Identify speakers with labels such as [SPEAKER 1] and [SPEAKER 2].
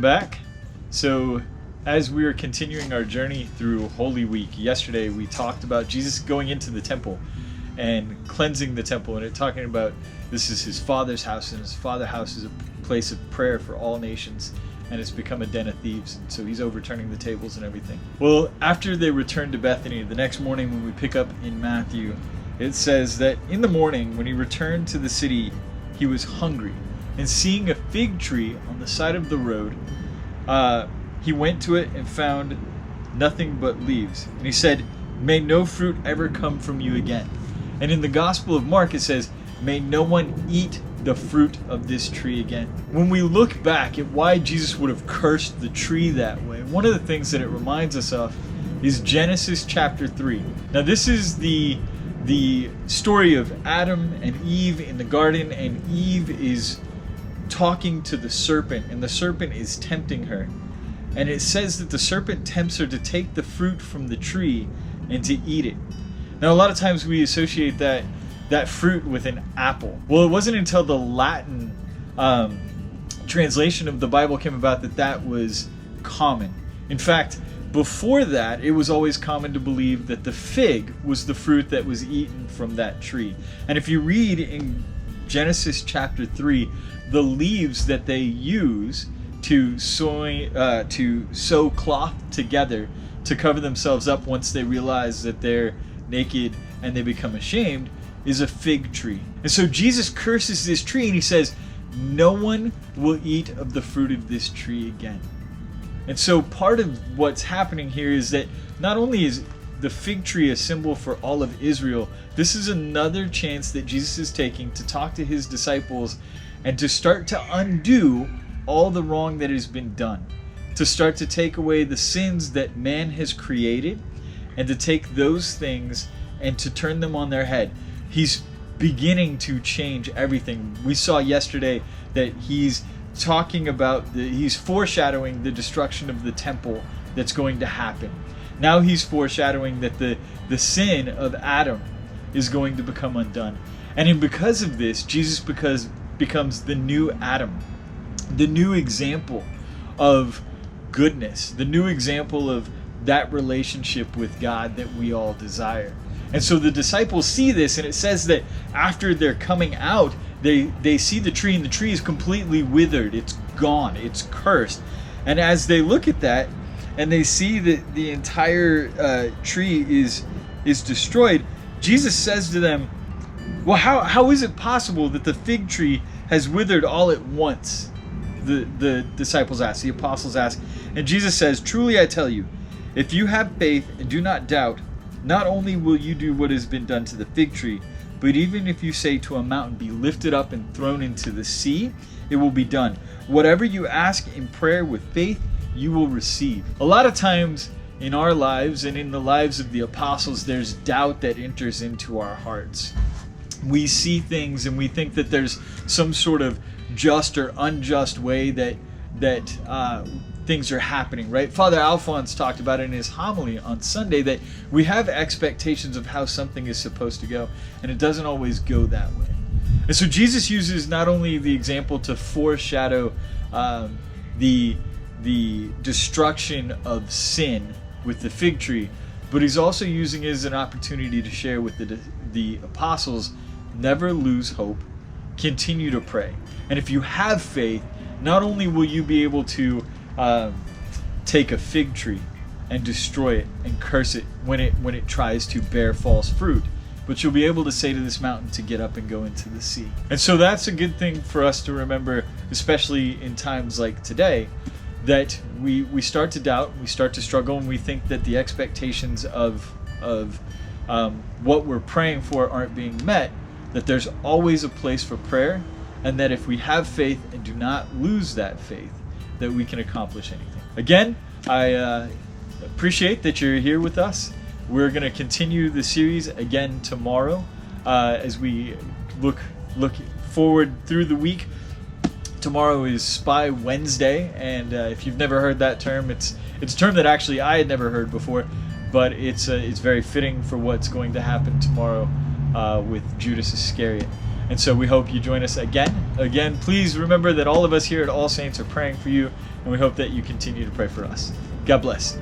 [SPEAKER 1] back. So as we are continuing our journey through Holy Week, yesterday we talked about Jesus going into the temple and cleansing the temple, and it talking about this is his Father's house, and his Father's house is a place of prayer for all nations, and it's become a den of thieves, and so he's overturning the tables and everything. Well, after they returned to Bethany, the next morning when we pick up in Matthew, it says that in the morning when he returned to the city, he was hungry, and seeing a fig tree on the side of the road, he went to it and found nothing but leaves. And he said, "May no fruit ever come from you again." And in the Gospel of Mark it says, "May no one eat the fruit of this tree again." When we look back at why Jesus would have cursed the tree that way, one of the things that it reminds us of is Genesis chapter 3. Now this is the story of Adam and Eve in the garden, and Eve is talking to the serpent, and the serpent is tempting her. And it says that the serpent tempts her to take the fruit from the tree and to eat it. Now, a lot of times we associate that fruit with an apple. Well, it wasn't until the Latin translation of the Bible came about that was common. In fact, before that, it was always common to believe that the fig was the fruit that was eaten from that tree. And if you read in Genesis chapter 3, the leaves that they use to sew cloth together to cover themselves up once they realize that they're naked and they become ashamed is a fig tree. And so Jesus curses this tree and he says, "No one will eat of the fruit of this tree again." And so part of what's happening here is that not only is the fig tree a symbol for all of Israel, this is another chance that Jesus is taking to talk to his disciples and to start to undo all the wrong that has been done, to start to take away the sins that man has created, and to take those things and to turn them on their head. He's beginning to change everything. We saw yesterday that he's talking about he's foreshadowing the destruction of the temple that's going to happen. Now he's foreshadowing that the sin of Adam is going to become undone. And because of this, Jesus becomes the new Adam, the new example of goodness, the new example of that relationship with God that we all desire. And so the disciples see this, and it says that after they're coming out, they see the tree, and the tree is completely withered. It's gone. It's cursed. And as they look at that, and they see that the entire tree is destroyed, Jesus says to them, "Well, how is it possible that the fig tree has withered all at once?" The disciples ask, the apostles ask. And Jesus says, "Truly I tell you, if you have faith and do not doubt, not only will you do what has been done to the fig tree, but even if you say to a mountain, 'Be lifted up and thrown into the sea,' it will be done. Whatever you ask in prayer with faith, you will receive." A lot of times in our lives and in the lives of the apostles, there's doubt that enters into our hearts. We see things and we think that there's some sort of just or unjust way that things are happening, right? Father Alphonse talked about in his homily on Sunday that we have expectations of how something is supposed to go, and it doesn't always go that way. And so Jesus uses not only the example to foreshadow the destruction of sin with the fig tree, but he's also using it as an opportunity to share with the apostles, never lose hope, continue to pray. And if you have faith, not only will you be able to take a fig tree and destroy it and curse it when it tries to bear false fruit, but you'll be able to say to this mountain to get up and go into the sea. And so that's a good thing for us to remember, especially in times like today, that we start to doubt, we start to struggle, and we think that the expectations of what we're praying for aren't being met, that there's always a place for prayer, and that if we have faith and do not lose that faith, that we can accomplish anything. Again, I appreciate that you're here with us. We're going to continue the series again tomorrow as we look forward through the week. Tomorrow is Spy Wednesday, and if you've never heard that term, it's a term that actually I had never heard before, but it's very fitting for what's going to happen tomorrow with Judas Iscariot. And so we hope you join us again. Again, please remember that all of us here at All Saints are praying for you, and we hope that you continue to pray for us. God bless.